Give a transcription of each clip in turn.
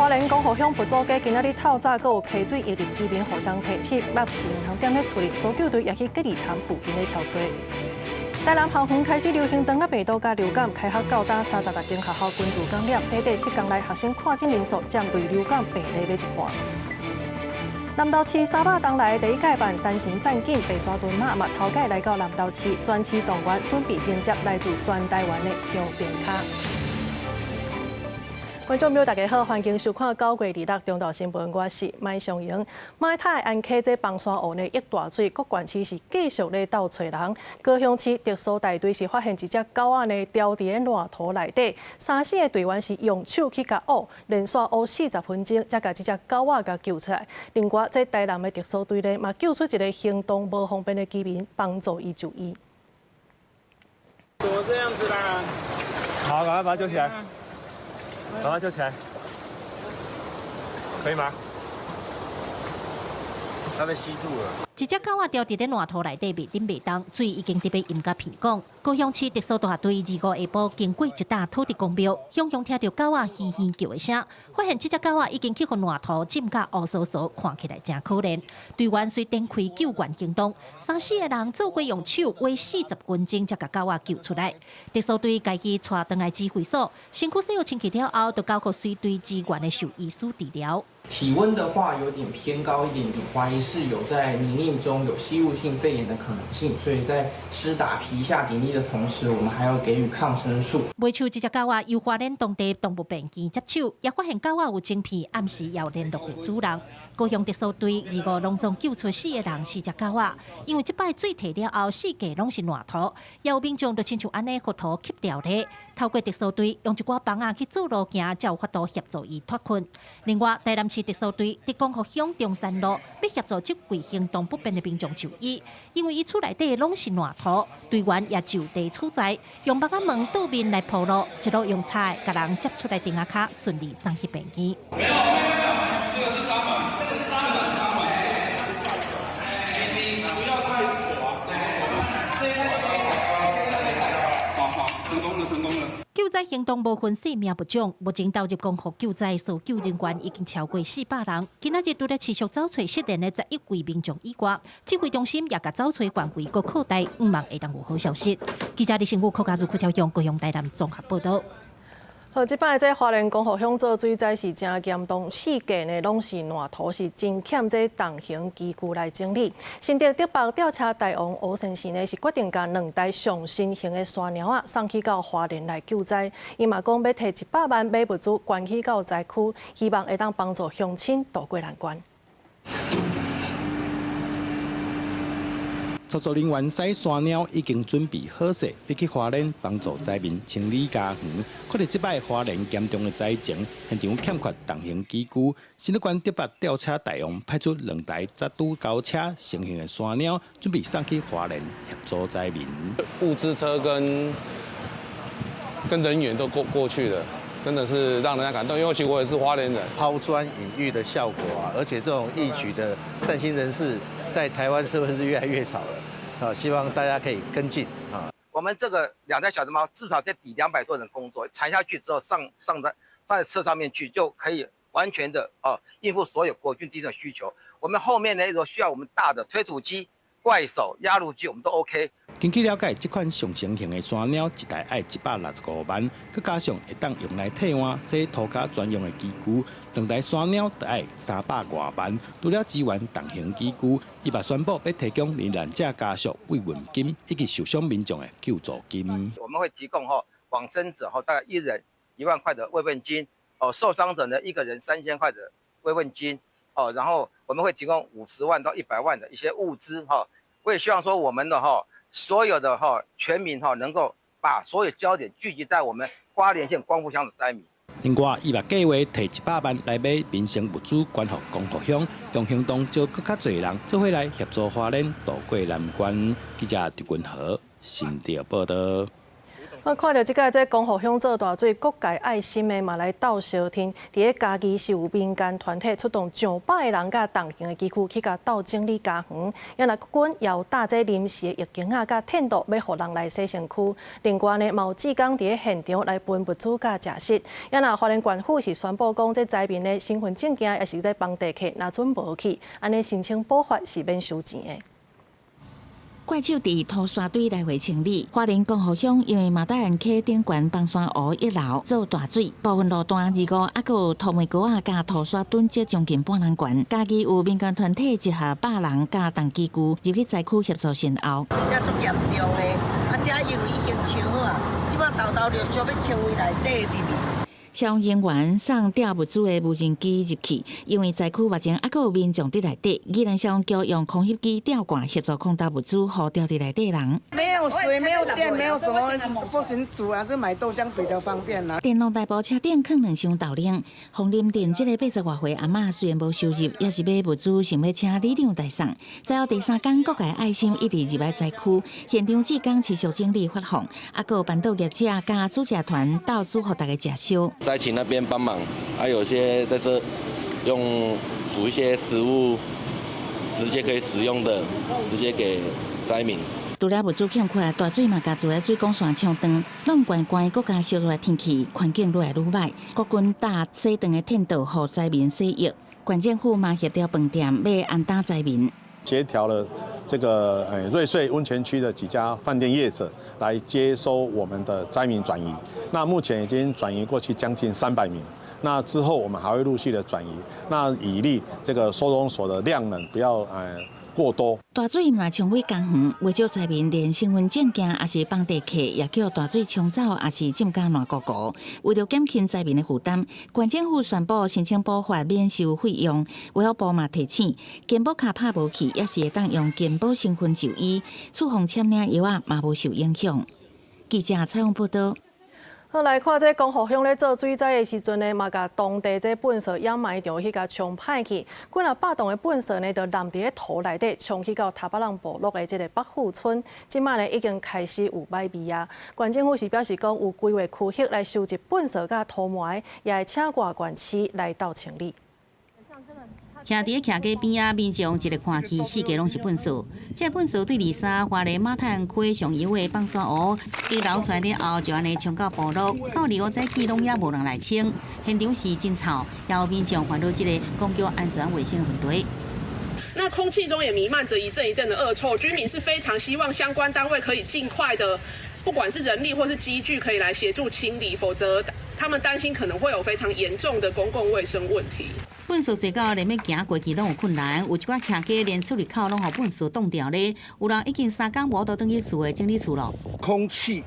花莲光复乡副组长今仔日透早，阁有溪水一零居民互相提醒，若是唔通点咧处理，搜救队也去隔离潭附近咧敲找。台南校园开始流行肠仔病毒加流感，开学到达36间学校关注感染，短短7天内学生看诊人数将对流感病例要一半。南投市沙巴东来第一届办山神战警白沙屯马嘛头届来到南投市全市动员，准备迎接来自全台湾的乡兵卡。观众朋友，大家好，欢迎收看9月26中道新闻，我是麦尚莹。马太安溪这崩山湖呢，溢大水，各县市是继续咧斗找人。高雄市特殊大队是发现一只狗仔呢掉伫咧烂土内底，3、4个队员是用手去甲挖，连续挖40分钟，才甲这只狗仔甲救出来。另外，这台南的特殊队呢，嘛救出一个行动无方便的居民，帮助伊就医。怎么这样子啦？好，赶快把它救起来。把它救起来，可以吗？它被吸住了。一只狗仔掉伫咧烂土内底，袂顶袂动，水已经伫要淹甲鼻孔。高雄市特殊大队25下晡经过一大土地公庙，雄雄听到狗仔嘻嘻叫的声，发现这只狗仔已经去互烂土浸甲乌糟糟，看起来真可怜。队员遂展开救援行动，3、4个人做过用手挖40分钟，才甲狗仔救出来。特殊队家己带回来指挥所，身躯洗好清气了后，就交给随队支援的兽医师治疗。体温的话有点偏高一点点，怀疑是有在泥泞中有吸入性肺炎的可能性，所以在施打皮下点滴的同时，我们还要给予抗生素。买手这只狗仔由花莲当地动物病院接手，也发现狗仔有晶片，暗时要联络到主人。高雄特殊队25隆重救出4个人，4只狗仔，因为这摆水退了后，4家拢是烂土，也有民众就亲像安尼，互土吸掉咧。透过特殊队用一寡帮仔去做路行，才有法度协助伊脱困。另外，台南市特殊队伫光复乡中山路，要协助这位行动不便的民众就医，因为伊厝内底拢是烂土，队员也就地取材，用木仔门倒面来铺路，一路用菜甲人接出来顶下卡，顺利送去病院。没有，这个是伤痕，这个是伤痕。你不要太火。好，成功了。救灾行动无分性命不长，目前投入光复救灾搜救人员已经超过400人。今仔日除了持续找找失联的11位民众以外，指挥中心也甲找找范围搁扩大，毋望会当有好消息。记者李新武、柯家如、柯超雄、高雄台南综合报道。好，即摆这花莲光复乡做水灾是真严重，4界呢拢是烂土，是真欠这重型机具来整理。新竹竹北吊车大王吴先生呢是决定将2台上新型的山鸟啊送去到花莲来救灾。伊嘛讲要摕100万买物资捐去到灾区，希望会当帮助乡亲渡过难关。操作人员使山鸟已经准备好势，要去花莲帮助灾民清理家园。看到即摆花莲严重的灾情，现场欠缺重型机具，新竹县竹北吊车大王派出2台扎拄高车成型的山鸟，准备送去花莲协助灾民。物资车跟人员都过去了。真的是让人家感动，因为其实我也是花莲人。抛砖引玉的效果啊，而且这种义举的善心人士在台湾社会是越来越少了希望大家可以跟进啊。我们这个2台小的猫至少可以抵200多人工作，缠下去之后上在车上面去，就可以完全的应付所有国军基本需求。我们后面呢，如果需要我们大的推土机、怪手、压路机，我们都 OK。根据了解，这款上成型的山鸟一台要165万，佮加上会当用来替换洗涂骹专用的机具，2台山鸟就要300多万。除了支援重型机具，伊嘛宣布要提供罹难者家属慰问金以及受伤民众的救助金。我们会提供往生者大概1人1万块的慰问金，受伤者呢1个人3000块的慰问金，然后我们会提供50万到100万的一些物资我也希望说我们的所有的全民能够把所有焦点聚集在我们花莲县光复乡的灾民。另外，伊嘛计划摕100万来买民生物资捐予光复乡，用行动招更较侪人做伙来协助花莲渡过难关。记者狄君和新竹报道。我看到即个江湖乡做大水，各界爱心的嘛来斗相天。伫个嘉义是有民间团体出动上百个人甲同行的机区去甲斗整理家园，也来军要搭这临时的浴巾啊，甲텐트要互人来洗身躯。另外呢，有志工伫个现场来分物资甲食食。也那花莲县府是宣布讲，这灾民的身份证件也是在帮地客拿准无去，安尼申请补发是免收钱的。怪手伫土沙堆来回清理，花莲江湖乡因为马达人溪顶悬崩山湖一楼做大水，部分路段2个还有土梅沟啊加土沙墩积将近半人悬。嘉义有民间团体集合100人加重机具入去灾区协助善后。真正足严重的，遮因为已经清好啊，即摆豆陆续要清位内底入去。消防人员送吊物资的无人机入去，因为灾区目前还有民众伫内底，宜兰消防局用空袭机吊挂协助空投物资，互吊伫内底人。没有水，没有电，没有什么不行煮啊，就买豆浆比较方便啦。电动大埔车顶放2箱豆奶，洪林镇这个80多岁阿嬷虽然无收入，也是买物资想要请里长代送。再后第3天，各界爱心一直入来灾区，现场志工持续整理发放，还有办桌业者加主食团到处互大家食烧。灾情那边帮忙，还有些在这用煮一些食物，直接可以使用的，直接给灾民。除了物资欠缺，大水嘛加自来水管线抢断，冷关关国家烧热的天气，环境越来越歹。国军搭洗长的텐트，互灾民洗浴。县政府嘛协调饭店要安搭灾民。协调了这个瑞穗温泉区的几家饭店业者来接收我们的灾民转移。那目前已经转移过去将近300名。那之后我们还会陆续的转移。那以利这个收容所的量能不要过多。大水嘛冲毁公园，为少灾民连身份证件也是帮地客，也叫大水冲走，也是浸甲烂糊糊。为了减轻灾民的负担，县政府宣布申请补发免收费用。卫福部嘛提醒，健保卡拍无去，也是会当用健保身份就医，处方签领药啊嘛无受影响。记者采访报道。好，来看这江湖乡咧做水灾的时阵呢，嘛甲当地这粪扫掩埋场去甲冲歹去，几啊百栋的粪扫呢，就淋伫个土内底，冲去到塔巴浪部落的这个北富村，即卖呢已经开始有歹味啊。县政府是表示讲有规划区域来收集粪扫甲土埋，也会请外县市来到清理。徛伫个徛街边啊，民众一日看去，四界拢是粪扫。这粪扫对23花莲马太区上游的放山湖，伊流出来了后，就安尼冲到部落，到2、5早起拢也无人来清，现场是真臭，也有民众烦恼这个公共安全卫生问题。那空气中也弥漫着一阵一阵的恶臭，居民是非常希望相关单位可以尽快的，不管是人力或是机具，可以来协助清理，否则他们担心可能会有非常严重的公共卫生问题。粪扫侪到连要行过去拢有困难，有一寡徛街连处理口拢互粪扫冻掉咧，有人已经3天无倒转去厝的整理厝了。空气，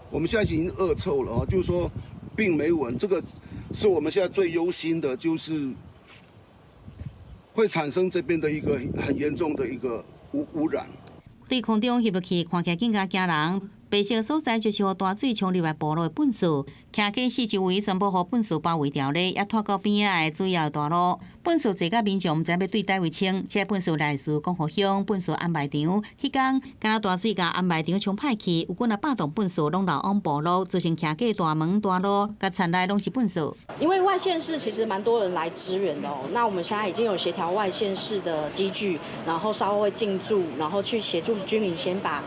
我们现在已经恶臭了啊，就是说并没闻，这个是我们现在最忧心的，就是会产生这边的一个很严重的一个污染。对空中翕落去，看起来更加惊人。白色所在就是互大水冲入来部落的粪扫，徛街四周围全部互粪扫包围掉咧，也拖到边仔的主要大路。粪扫坐甲民众毋知要对倒位清，这粪扫来自江湖乡粪扫安排场。迄天，敢若大水甲安排场冲歹去，有几啊百栋粪扫拢流往部落，造成徛街大门大路，甲田内拢是粪扫。因为外县市其实蛮多人来支援的哦，那我们现在已经有协调外县市的机具，然后稍后会进驻，然后去协助居民先把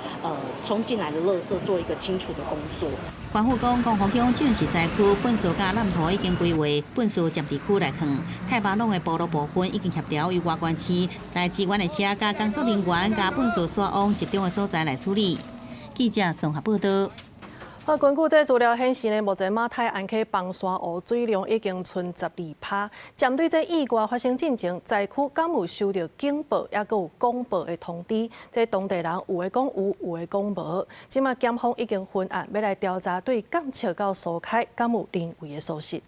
冲进来的垃圾做一个清除的工作。县府讲，江湖乡这是灾区，粪扫甲烂土已经规划，粪扫接地区来放。太巴弄的部落部分已经协调由外县市来支援的车甲工作人员甲粪扫刷往集中的所在来处理。记者综合报道。根据这资料显示呢，目前马太安溪崩山湖水量已经剩12%。针对这意外发生进程，灾区敢有收到警报，也阁有公报的通知？这当地人有的讲有，有的讲无。即马检方已经分案，要来调查对监测到苏凯敢有人为的疏失。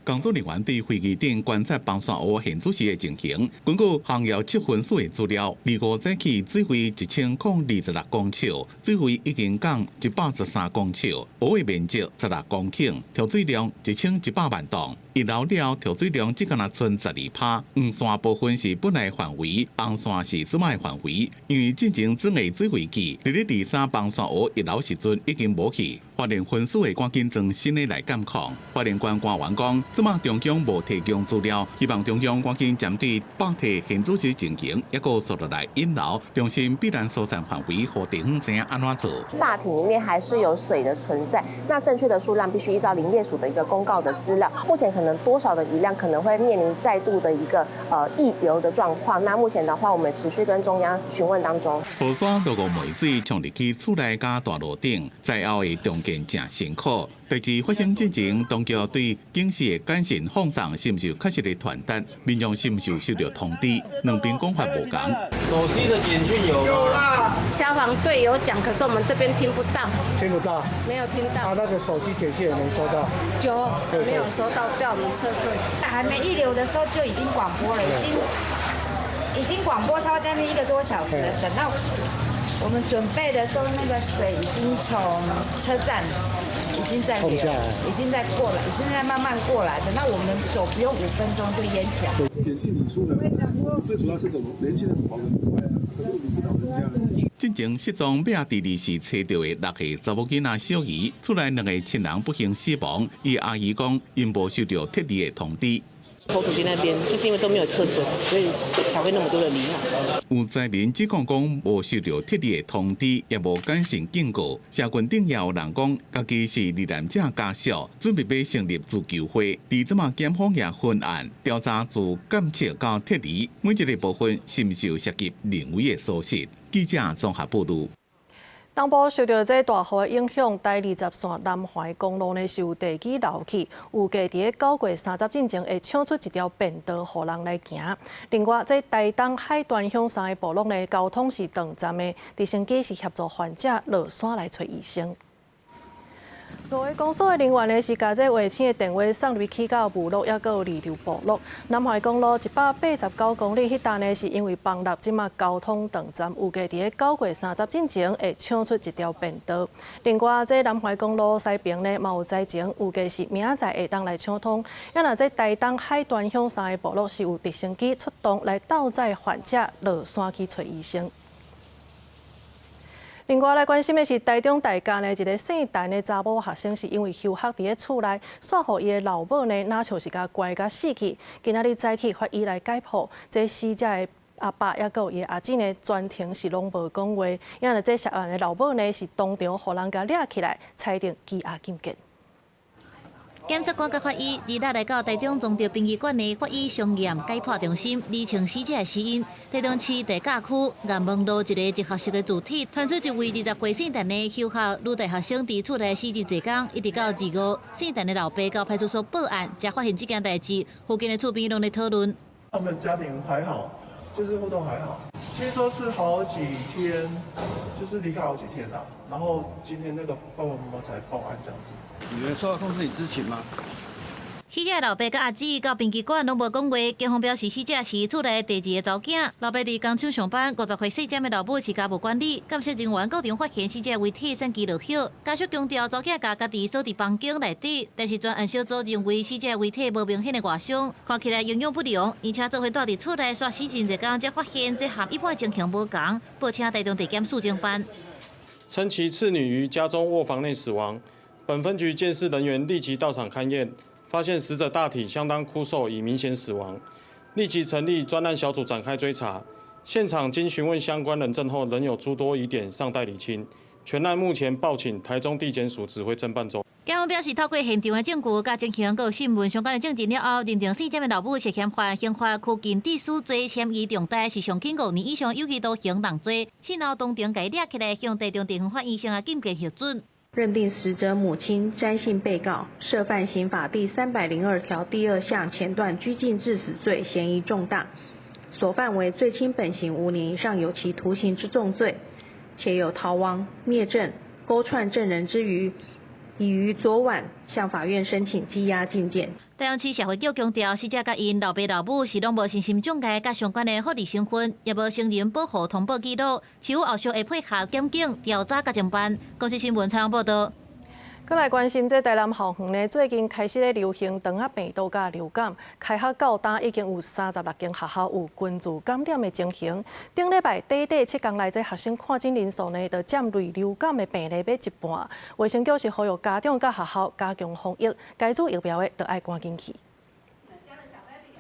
工作人员对会议顶观察崩山湖现主时的情形，根据行业7分数的资料，25节起水位1026公尺，水位已经降113公尺，湖的面积16公顷，调水量1100万吨。一楼了，调水量只敢若剩12%。黄山部分是本来范围，红山是即卖范围。因为进前整个水位计，伫咧23崩山湖一楼时阵已经无去。发电分数的赶紧装新的来监控。发电官官员讲，即马中央无提供资料，希望中央赶紧针对北体现主时情形，一个速度来引导，中心必然疏散范围和地方知影安怎做。大体里面还是有水的存在，那正确的数量必须依照林业署的一个公告的资料。目前可能多少的雨量可能会面临再度的一个溢流的状况。那目前的话，我们持续跟中央询问当中。河山落雨梅水冲入去厝内加大路顶，在后的重建正辛苦。代志发生之前，当局对警示的简讯放送是毋是有确实的传达？民众是毋是有收到通知？两边讲法无同。手机的简讯有啦，消防队有讲，可是我们这边听不到。听不到？没有听到。那个手机简讯也没收到。没有收到，叫我们撤退。还没溢流的时候就已经广播了，已经广播超将近1个多小时了。等到我们准备的时候，那个水已经从车站已经在流，已经在过来，已经在慢慢过来。等到我们走不用5分钟就淹起来。简讯你出了，最主要是怎么年轻人跑得很快啊，可是你是老人家。进前失踪尾第2时找到的6岁查某囡仔小姨，厝内2个亲人不幸死亡。伊阿姨讲，因无收到特地的通知。投土机那边就是因为都没有撤村，所以才会那么多人罹难。有灾民只讲无收到特地的通知，也无简讯警告。社群顶也有人讲，家己是罹难者家属，准备要成立自救会。伫即马检方也分案调查，自监测到撤离，每一个部分是毋是有涉及人为的疏失？记者综合报道。东部受到这大雨的影响，第20线南环公路呢是有地基漏气，预计伫9月30进前会抢出一条便道，予人来行。另外，这台东海端向山的部落呢，交通是短暂的，直升机是协助患者落山来找医生。路的公所的人员呢是将这卫星的电话送入去到部落，也佮有二流部落。南环公路189公里迄带呢，是因为崩落，即马交通短暂，预计伫9月30进前会抢出一条便道。另外，这南环公路西边呢，嘛有灾情，预计是明仔载会当来抢通。也若这台东海端向山的部落是有直升机出动来斗载患者落山去找医生。另外来关心的是，台中大家呢一个姓陈的查某学生，是因为休学伫咧厝内，煞互伊的老母呢，哪像是甲怪甲死去。今仔日早起法医来解剖，这死者的阿爸也有伊的阿姊呢，全程是拢无讲话。因为这涉案的老母呢，是当场互人家抓起来，裁定羁押禁见。检察官甲法医日来到台中宗德殡仪馆的法医商验解剖中心，厘清死者的死因。台中市地甲区岩门路一个集合式的主体，传出一位20岁姓陈的休学女大学生伫厝内死日济工，一直到2月，姓陈的老爸到派出所报案，才发现这件代志。附近的厝边拢在讨论。他们家庭还好，就是互动还好。听说是好几天，就是离开好几天啦。然后今天那个爸爸妈妈才报案这样子。你们受到控制你知情吗？死者老爸甲阿姊到殡仪馆拢无讲话，警方表示死者是厝内第2个查囝，老爸伫工厂上班，50岁细点的老母是家务管理。监察人员到场发现死者遗体散去落叶，家属强调查囝家己锁伫房间内底，但是专案小组认为死者遗体无明显的外伤，看起来营养不良，而且做伙住伫厝内刷洗真济工，才发现这和一般情形无同，报请台中地检署侦办。称其次女于家中卧房内死亡，本分局鉴识人员立即到场勘验，发现死者大体相当枯瘦，已明显死亡，立即成立专案小组展开追查。现场经询问相关人证后，仍有诸多疑点尚待厘清。全案目前报请台中地检署指挥侦办中。检方表示，透过现场的证据、甲情形、有新闻相关的证据了后，认定死者的老母涉嫌犯刑法拘禁致死罪，嫌疑重大，是上轻5年以上有期徒刑重罪。事后当场被抓起来，向台中地方法院申禁戒核准。认定死者母亲詹姓被告涉犯刑法第302条第2项前段拘禁致死罪，嫌疑重大，所犯为最轻本刑5年以上有期徒刑之重罪，且有逃亡、灭证、勾串证人之余，已于昨晚向法院申请羁押禁见。台中市社会局强调，死者甲因老爸老母是拢无身心障碍甲相关的法律身份，也无成人保护通报记录，市府后续会配合检警调查甲侦办。公司新闻采访报道。再来关心这台南校园呢，最近开始咧流行肠仔病毒甲流感，开学到今已经有36间学校有群聚感染的情形。顶礼拜短7天内，这学生看诊人数呢，就占类流感的病例要一半。卫生局是呼吁家长甲学校加强防疫，该做疫苗的就爱赶紧去。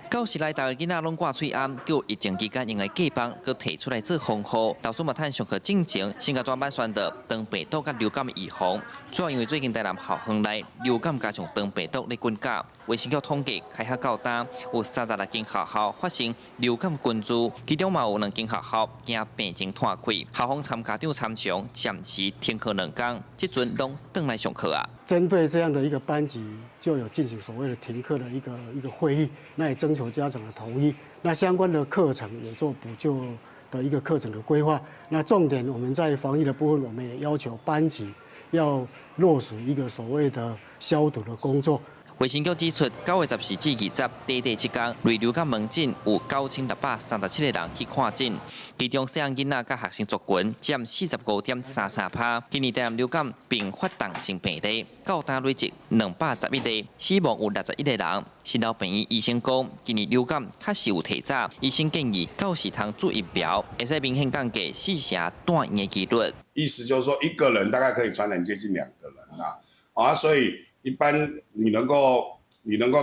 教室内，大家囡仔拢挂喙暗，叫疫情期间用的假帮，佮提出来做防护。导数嘛，趁上课进前，先甲专班宣导肠病毒甲流感的预防。主要因为最近台南校园内流感加上肠病毒咧滚价，卫生局统计开学到今有36间学校发生流感群聚，其中嘛有2间学校惊病情拖开，校方参家长参详，暂时停课2天，即阵拢转来上课啊。针对这样的一个班级，就有进行所谓的停课的一个会议，那也征求家长的同意。那相关的课程也做补救的一个课程的规划。那重点我们在防疫的部分，我们也要求班级要落实一个所谓的消毒的工作。卫生局指出，9月14至20短7天，类流感门诊有9637个人去看诊，其中细汉囡仔甲学生族群占45.33%。今年台南流感并发动症病例，到今累积211例，死亡有61个人。新老病院医生讲，今年流感确实有提早，医生建议到时通注疫苗，会使明显降低4成断院的几率。意思就是说，一个人大概可以传染接近2个人啦，所以。一般你能够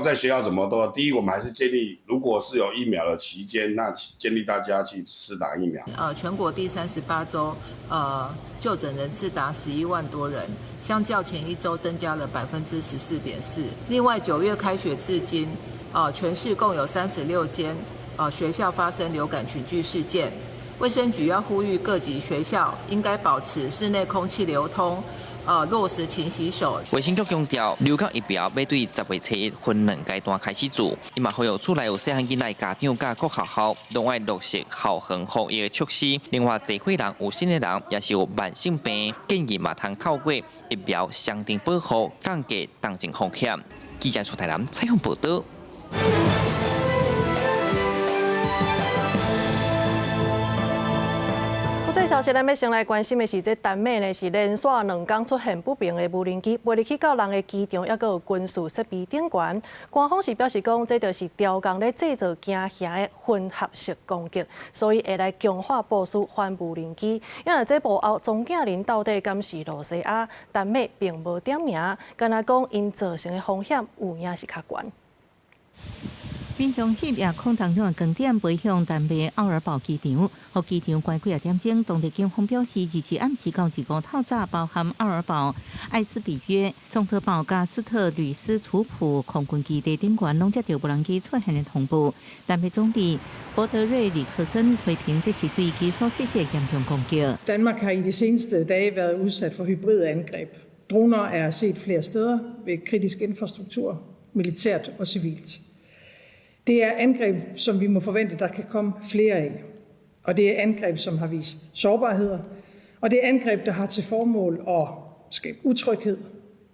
在学校怎么做？第一，我们还是建议，如果是有疫苗的期间，那建议大家去施打疫苗。全国第38周，就诊人次达11万多人，相较前一周增加了14.4%。另外，9月开学至今，全市共有36间学校发生流感群聚事件。卫生局要呼吁各级学校应该保持室内空气流通。落实勤洗手。卫生局强调，流感疫苗要对10月初1分2阶段开始做。伊嘛呼吁厝内有细汉囡仔家长甲各学校拢爱落实校园防疫的措施。另外，侪岁人有新的人也是有慢性病，建议嘛通透过疫苗相定保护，降低重症风险。记者出台南采访报道。最消息，咱要先来关心的是，这丹麦呢是连续2天出现不明的无人机飞入去到人的机场，也有军事设备顶悬。官方是表示讲，这就是朝共咧制造惊吓的混合式攻击，所以会来强化部署反无人机。因为这幕后总驾人到底敢是罗西亚？丹麦并无点名，敢若讲因造成的风险有影是较悬。民众迄夜空场中的光点飞向丹麦奥尔堡机场，互机场关几点钟。当地警方表示，24暗时到1个透早，包含奥尔堡、艾斯比约、宋特堡、加斯特吕斯楚普空军基地顶悬拢接到无人机出现的通报。丹麦总理博德瑞里克森批评这是对基础设施的严重攻击。Danmark har i de seneste dage været udsat for hybridangreb. Droner er set flere steder ved kritisk infrastruktur, militært og civilt. Det er angreb, som vi må forvente, der kan komme flere af. Og det er angreb, som har vist sårbarheder. Og det er angreb, der har til formål at skabe utryghed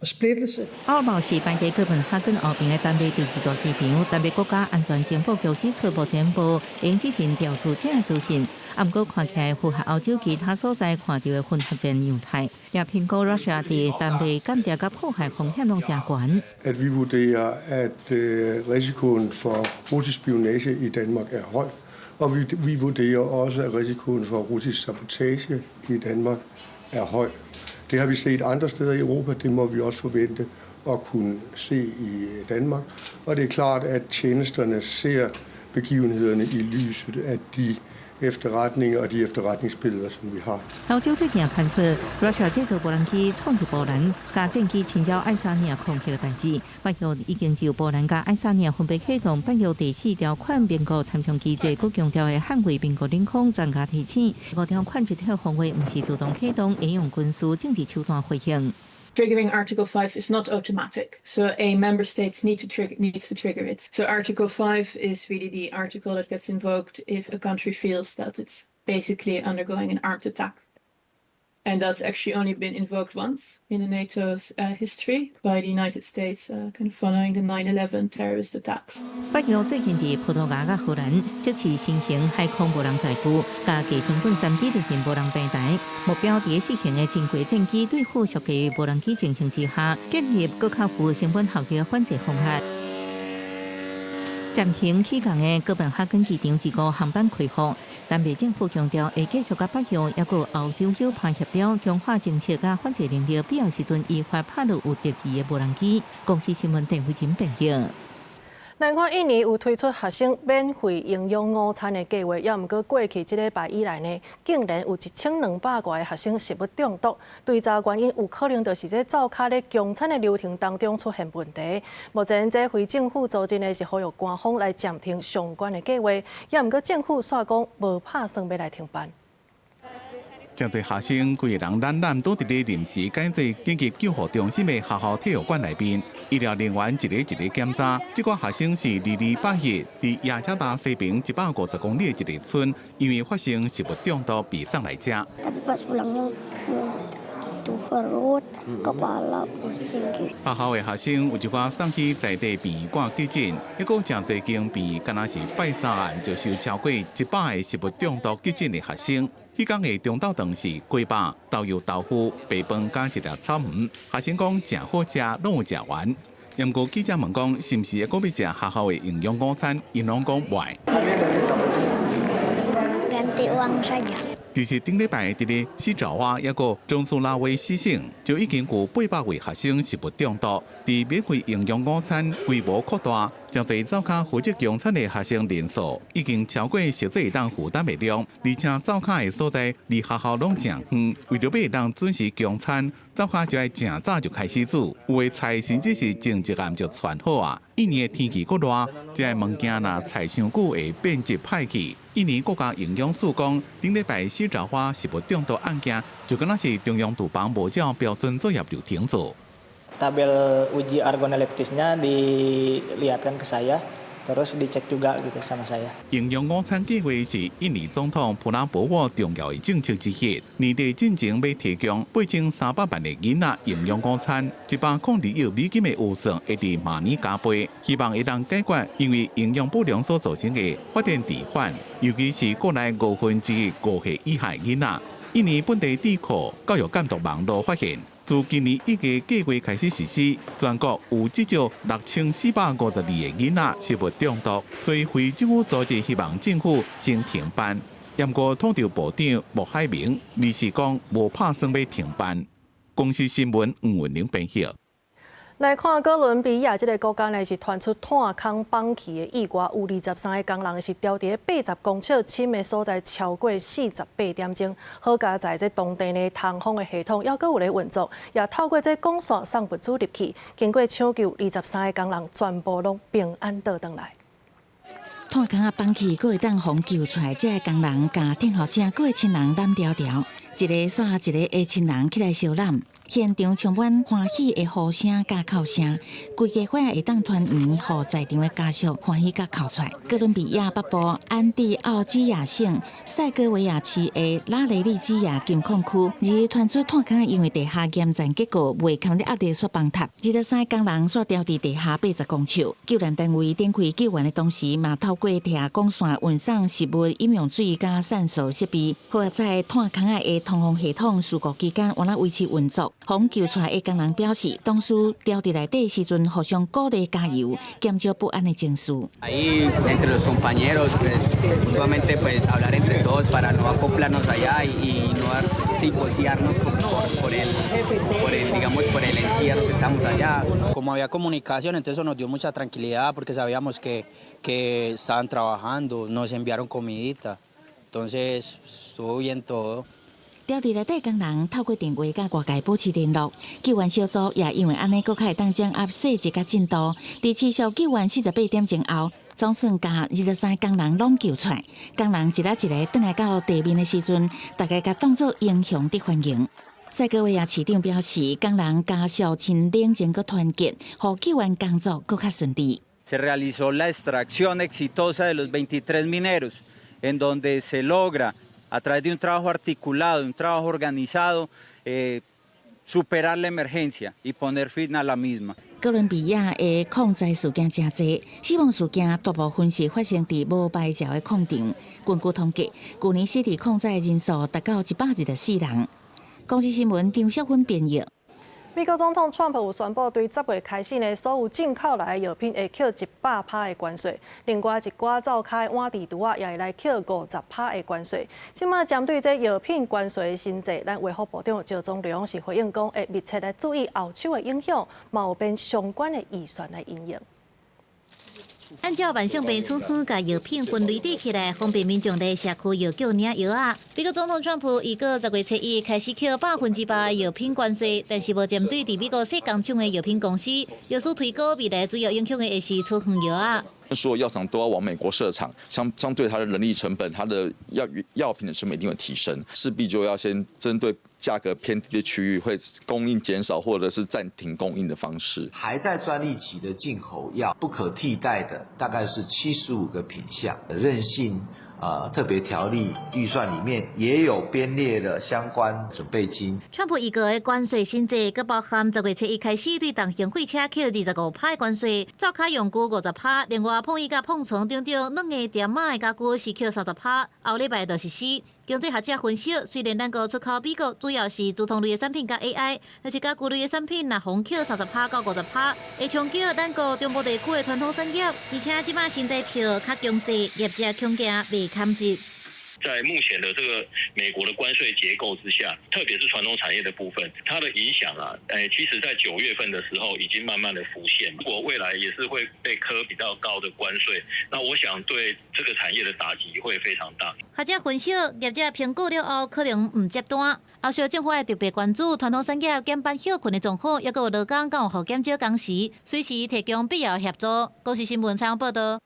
og splittelse. 奥尔堡是排在哥本哈根后边的丹麦第2大机场。丹麦国家安全情报局指出，目前无应之前调查这资讯。不过看起来符合欧洲其他所在看到的混合战样态，也评估 Russia 在丹麦间谍甲破坏风险拢真悬。At vi vurderer, at risikoen for russisk spionage i Danmark er høj, og vi vurderer også, at risikoen for russisk sabotage i Danmark er høj. Det har vi set andre steder i Europa, det må vi også forvente at kunne se i Danmark. Og det er klart, at tjenesterne ser begivenhederne i lyset af de efterretninger og de efterretningsbilleder, som vi har. 欧洲最近传出 Russia 制造无人机创入波兰，加战机侵扰爱沙尼亚空气的代志。八月已经就波兰加爱沙尼亚分别启动八月第4条款民国参详机制，佮强调的捍卫民国领空专家提醒，5条款这条防卫不是自动启动，应用军事政治手段回应。Triggering Article 5 is not automatic, so a member state needs to trigger it. So Article 5 is really the article that gets invoked if a country feels that it's basically undergoing an armed attack. And that's actually only been invoked once in the NATO's history by the United States, kind of following the 9/11 terrorist attacks. 北约最近伫葡萄牙甲荷兰即次新型海空无人载具，加计成本3比例型无人平台，目标伫4型的正规战机对附属嘅无人机进行之下，建立更克服成本效益的反制方案。暂停起降的哥本哈根机场1号航班恢复。南美政府强调会继续甲北约也有欧洲伙伴协调，强化政策甲反制能力，必要时阵依法拍落有敌意的无人机。公司新闻陈慧珍报道。咱看印尼有推出学生免费营养午餐的计划，也毋过过去1礼拜以来呢，竟然有1200多个学生食物中毒。追查原因有可能就是这灶卡咧供餐的流程当中出现问题。目前这非政府组织呢是呼吁官方来暂停相关的计划，也毋过政府煞讲无打算要来停办。真侪学生规个人懒懒倒伫咧临时改制紧急救护中心的学校体育馆内面，医疗人员一个一个检查。这个学生是28日伫雅加达西边150公里的一个村，因为发生食物中毒被送来遮。学校的学生有一寡送去在地殡仪馆急诊，还佫真侪经被敢若是拜3案就受超过100个食物中毒急诊的学生。迄天的中昼顿是鸡肉、豆油豆腐、白饭加一粒草鱼。学生讲真好食，拢有食完。不过记者问讲，是毋是还佫要食学校的营养午餐？因拢讲袂。其实顶礼拜伫咧西爪哇一个中苏拉威西省，就已经有800位学生食物中毒。伫免费营养午餐规模扩大，真侪灶卡负责用餐的学生人数已经超过实际当负担的量，而且灶卡的所在离学校拢真远，为着要让准时供餐，灶卡就要真早就开始煮，有的菜甚至是前一暗就串好啊。印尼的天气佫热，这物件若菜伤久会变质歹去。印尼国家营养署讲，顶礼拜西爪哇食物中毒案件，就敢若是中央厨房无照标准作业流程做。Tabel uji organoleptisnya dilihatkan ke saya, terus dicek juga gitu sama saya. 营养午餐计划是印尼总统普拉博沃重要的政策之一。年底进前要提供8300万的囡仔营养午餐，102亿美金的预算会伫明年加倍，希望会当解决因为营养不良所造成的发展迟缓，尤其是国内1/55岁以下囡仔。印尼本地智库教育监督网络发现。自今年1月计划开始实施，全国有至少6452个囡仔食物中毒，所以非政府组织希望政府先停办。不过，统筹部长莫海明理事讲无打算要停办。公司新闻黄文玲编辑。来看哥伦比亚这个国家呢，是传出炭坑放气的意外，有23个工人是吊伫80公尺深的所在超过48点钟。好加在这当地呢通风的系统还佫有咧运作，也透过这管线送物资入去。经过抢救，23个工人全部拢平安倒转来。炭坑啊放气，佫会当互救出来，这个工人甲听候车佫会亲人揽条条，一个煞一个的亲人起来相揽。现场充满欢喜的呼声甲哭声，规家伙会当团圆，互在场的家属欢喜甲哭出来。哥伦比亚北部安第奥基亚省塞戈维亚市的拉雷利基亚金矿区，日传出炭坑因为地下严战结果未抗力压力所崩塌，23工人所吊伫地下80公尺。救援单位展开救援的同时，嘛透过地下管线运送食物、饮用水甲散扫设备，好在炭坑的通风系统事故期间，原来维持运作。互救出来的工人表示，当时掉伫内底时阵，互相鼓励加油，减少不安的情绪。Ahí entre los compañeros, mutuamente pues hablar entre todos para no acoplarnos allá y no psicosearnos por el digamos por el encierro que estamos allá. Como había comunicación, entonces eso nos dio mucha tranquilidad porque sabíamos que estaban trabajando, nos enviaron comidita, entonces estuvo bien todo. 吊伫内底工人透过电话甲外界保持联络，救援小组也因为安尼，佫较会当掌握细节甲进度。伫持续救援48点钟后，总算甲23工人拢救出来。工人一个一个转来到地面的时阵，大家甲当作英雄的欢迎。塞戈维亚市长表示，工人家属真冷静佮团结，互救援工作佫较顺利。Se realizó la extracción exitosa de los 23 mineros, en donde se logra a través de un trabajo articulado, un trabajo organizado, superar la emergencia y poner fin a la misma. 哥伦比亚的抗灾事件真多，死亡事件大部分是发生在无牌照的矿场。根据统计，去年死伫抗灾的人数达到124人。公司新闻张淑芬编译。美国总统川普有宣布，对10月开始呢，所有进口来的药品会扣100%的关税，另外一寡召开碗地图也会来扣50%的关税。即马针对这药品关税的新制，咱卫福部长赵宗良是回应讲，会密切来注意欧洲的影响，嘛有变相关的预算来应用。按照万象病处方甲药品分类起来，方便民众在社区药局领药啊。美国总统川普伊个10月7日开始扣100%的药品关税，但是无针对伫美国设工厂的药品公司，药师推估未来主要影响的会是处方药啊。所有药厂都要往美国设厂，相对它的人力成本、它的药品的成本一定会提升，势必就要先针对价格偏低的区域，会供应减少或者是暂停供应的方式。还在专利期的进口药，不可替代的大概是75个品项，韧性特别条例预算里面也有编列了相关准备金。川普一个的关税新制，佮包含10月7日开始对重型货车扣25%的关税，造卡用具50%，另外碰椅甲碰床等等软的电马的家具是扣30%，后礼拜就实施。经济学者分析，虽然咱国出口美国主要是自动类的产品甲 AI， 但是家具类的产品若逢扣30%到50%，会冲击咱国中部地区的传统产业，而且即马新台票较强势，业者恐惊未堪值。在目前的这个美国的关税结构之下，特别是传统产业的部分，它的影响其实在9月份的时候已经慢慢的浮现。如果未来也是会被科比较高的关税，那我想对这个产业的打击会非常大。学者分析，业者评估了后可能唔接单。后续政府会特别关注传统产业减班休困的状况，也有劳工敢有互减少工时，随时提供必要协助。国视新闻采访报道。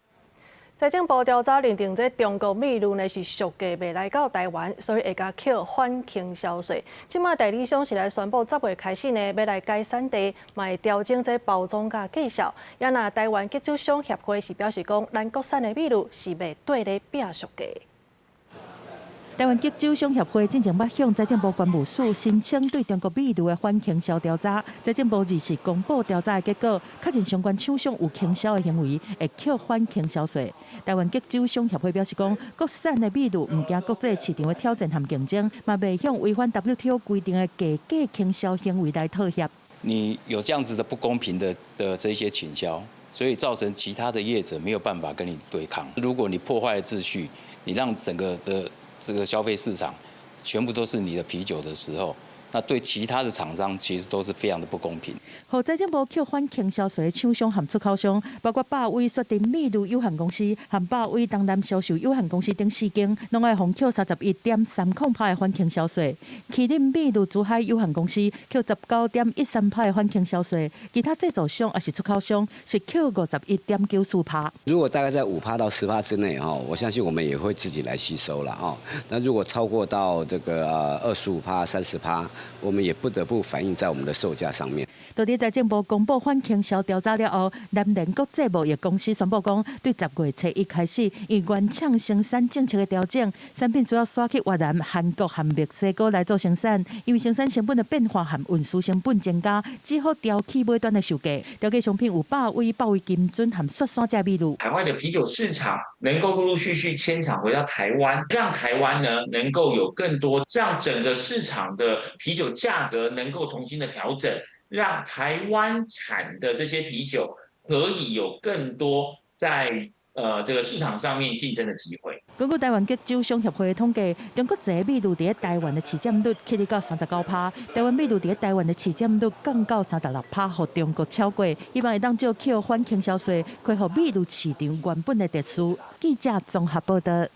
财政部调查认定，这中国米鹭呢是属价未来到台湾，所以会甲扣反倾销税。即马代理商是来宣布10月开始呢，要来改产地，嘛会调整这包装甲计数。也那台湾吉酒商协会是表示讲，咱国产的米鹭是袂对咧拼属价。台湾吉酒商协会进前捌向财政部关务署申请对中国米鹭的反倾销调查，财政部20日公布调查的结果，确认相关厂商有倾销的行为，会扣反倾销税。台湾吉酒商协会表示讲，国产的米鹭唔惊国际市场的挑战和竞争，嘛袂向违反 WTO 规定的价倾销行为来妥协。你有这样子的不公平的这些倾销，所以造成其他的业者没有办法跟你对抗。如果你破坏了秩序，你让整个的这个消费市场全部都是你的啤酒的时候，那对其他的厂商其实都是非常的不公平。和财政部扣反倾销税的厂商和出口商，包括百威雪丁米鹭有限公司和百威东南销售有限公司等4间，拢爱互扣31.30%的反倾销税。麒麟米鹭珠海有限公司扣19.13%的反倾销税，其他制造商也是出口商是扣51.94%。如果大概在5%到10%之内我相信我们也会自己来吸收了那如果超过到这个25%、30%，我们也不得不反映在我们的售价上面。到底财政部公布反倾销调查了后，南联国际贸易公司宣布讲，对10月7日开始，以原厂生产政策的调整，产品需要刷去越南、韩国和墨西哥来做生产，因为生产成本的变化和运输成本增加，只好调起尾端的售价。调价商品有百威金樽和雪山加米鹭。海外的啤酒市场能够陆陆续续迁厂回到台湾，让台湾呢能够有更多，让整个市场的啤酒价格能够重新的调整。让台湾产的这些啤酒可以有更多在这个市场上面竞争的机会。根据台湾吉酒商协会的统计，中国籍米鹭在台湾的市占率起到39%，台湾米鹭在台湾的市占率降到36%，和中国超过，希望会当借扣反倾销税，恢复米鹭市场原本的特殊。记者综合报道。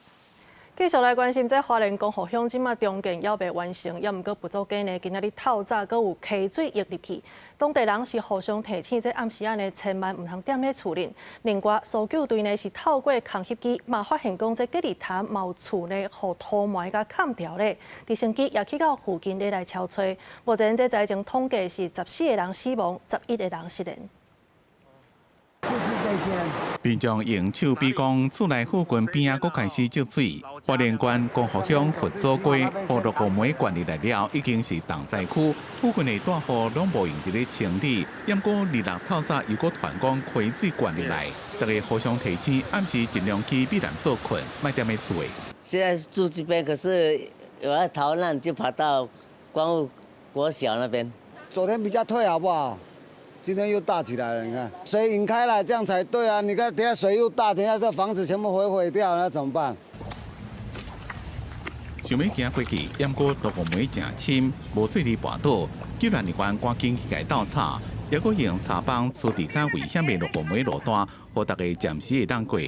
继续来关心，这花莲光复乡即马中建还未完成，也毋过不足间呢，今仔日透早阁有溪水溢入去，当地人是互相提醒，这暗时仔呢千万毋通踮咧厝里。另外，搜救队呢是透过空翕机，嘛发现讲这隔离潭嘛有厝呢，互土埋甲砍掉咧。直升机也去到附近咧来敲找，目前这财政统计是14个人死亡，11个人失联。民众用手比讲，厝内附近边啊，佫开始积水。花莲县光复乡佛祖街和落雨梅灌入来了，已经是重灾区，附近的大户拢无用伫咧清理。不过日落透早又佫传讲溪水灌入来，大家互相提醒，暗时尽量去避难所困，莫踮咧厝。现在住这边，可是有要逃难就跑到光复国小那边。昨天比较退，好不好？今天又大起来了，你看水引开了，这样才对啊！你看，等下水又大，等下这房子全部毁掉，那怎么办？想要行过去，不过落雨梅正深，无细里跋倒，救援人员赶紧去解倒叉，也佫用茶帮处理较危险的落雨梅路段，互大家暂时会当过。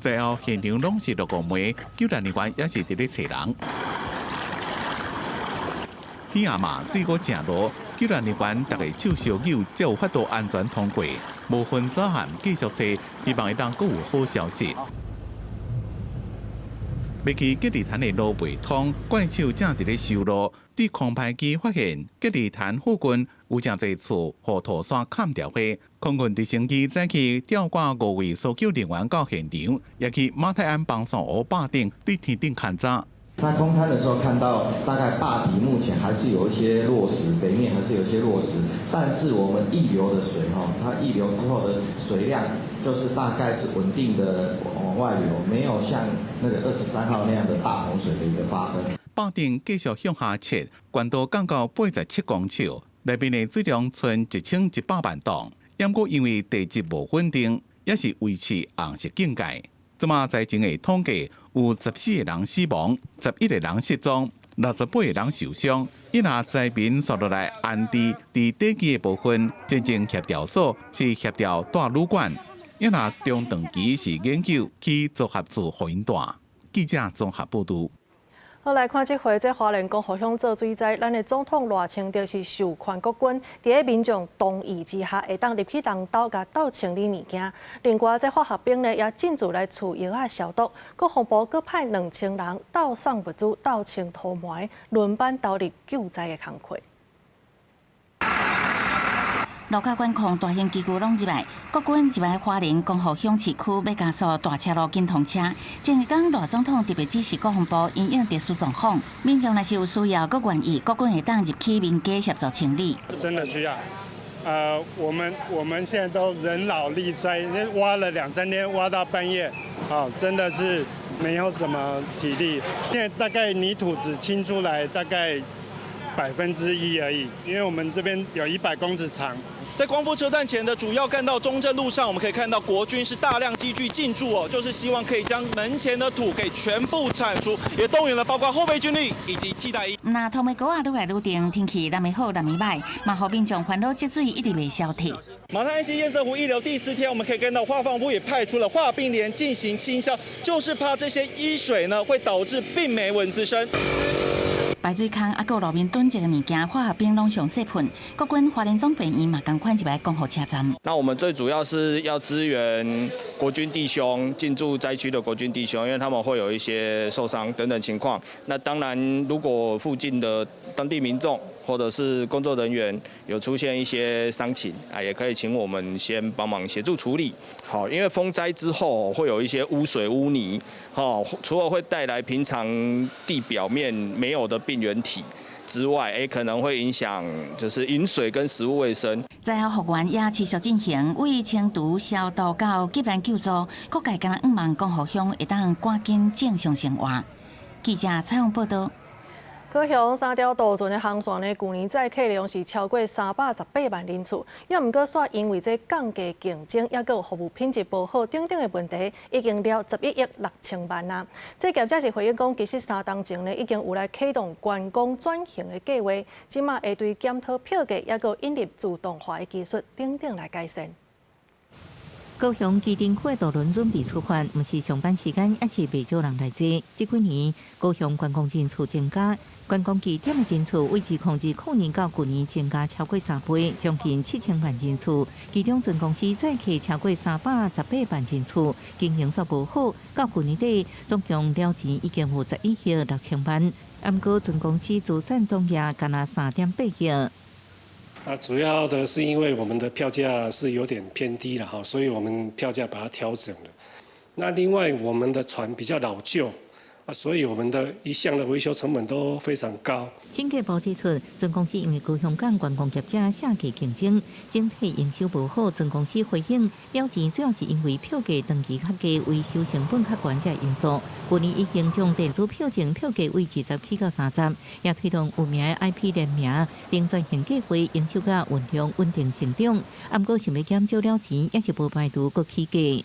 最后现场拢是落雨梅，救援人员也是伫咧找人。天阿嘛，水果正落，救援人员大家手烧油，才有法度安全通过。无分早晚继续找，希望会当佫有好消息。要去吉利潭的路未通，怪手正伫咧修路，伫空拍机发现吉利潭附近有正侪厝和土山砍掉去。空军直升机再去吊挂5位搜救人员到现场，也去马太安帮上湖坝顶对天顶勘查。那空滩的时候看到，大概坝底目前还是有一些落石，北面还是有一些落石，但是我们溢流的水它溢流之后的水量就是大概是稳定的往外流，没有像那个23号那样的大洪水的一个发生。坝顶继续向下切，悬度降到87公尺，内面的水量存1100万吨，不过因为地质无稳定，也是维持红色警戒。即马在前的统计有14个人死亡，11个人失踪，68个人受伤。伊若灾民刷落来安置伫地基的部分，真正协调所是协调大旅馆；伊若中长期是研究去组合处互因大。记者综合报道。好，来看这回，这花莲光复乡做水灾，咱的总统赖清德是授权国军，伫咧民众同意之下，会当入去东岛甲岛清理物件。另外，这化学兵呢也进驻来除药啊消毒。国防部各派2000人到送物资、到清土埋，轮班投入救灾的工作。陆家管控大型机具拢入来，国军入来花莲光复乡市区要加速大车路紧通车。前日讲，罗总统特别指示国防部因应特殊状况，民众若是有需要，佮愿意，国军会当入去民家协助清理。真的需要，我们现在都人老力衰，挖了2-3天，挖到半夜，真的是没有什么体力。现在大概泥土只清出来大概1%而已，因为我们这边有100公尺长。在光复车站前的主要干道中正路上，我们可以看到国军是大量机具进驻哦，就是希望可以将门前的土给全部铲除，也动员了包括后备军力以及替代役。那土梅沟啊，愈来愈定，天气南面好，南面歹，嘛互民众烦恼积水一直未消退。马太安溪堰塞湖溢流第4天，我们可以看到化防部也派出了化病连进行清消，就是怕这些淤水呢会导致病媒蚊滋生。排水坑啊，有路面囤积的物件，化学兵拢上细喷。国军花莲总病院嘛，赶快入来光复车站。那我们最主要是要支援国军弟兄进驻灾区的国军弟兄，因为他们会有一些受伤等等情况。那当然，如果附近的当地民众或者是工作人员有出现一些伤情啊，也可以请我们先帮忙协助处理。好，因为风灾之后会有一些污水污泥，除了会带来平常地表面没有的病原体之外，可能会影响就是饮水跟食物卫生。灾后复原也持续进行，为清除、消毒到急难救助，各界敢若望光复乡会当赶紧正常生活。记者采访报道。高雄三条渡船的航线呢，去年载客量是超过318万人次，也毋过煞因为这降价竞争，也有服务品质不好等等的问题，已经了11亿6千万啊。这业者是回应讲，其实3档前呢已经有来启动观光转型的计划，即马会对检讨票价，也有引入自动化的技术等等来改善。高雄基金会渡轮准备出发，毋是上班时间，也是未少人来坐。这几年，高雄观光人次增加，观光据点的人次位置控制去年到去年增加超过3倍，将近7000万人次。其中船公司载客超过318万人次，经营煞无好，到去年底总共了钱已经有11亿6千万。不过船公司资产总额干那3.8亿。主要的是因为我们的票价是有点偏低了哈，所以我们票价把它调整了。那另外我们的船比较老旧。所以我们的一项的维修成本都非常高。审计部指出，船公司因为高香港观光业者下价竞争，整体营收不好。船公司回应，表示主要是因为票价长期较低，维修成本较悬这因素。去年已经将电子票证票价维持10起到30，也推动有名的 IP 联名，并转型计划，营收甲运量稳定成长。不过想要减少了钱，也是无排除搁起价。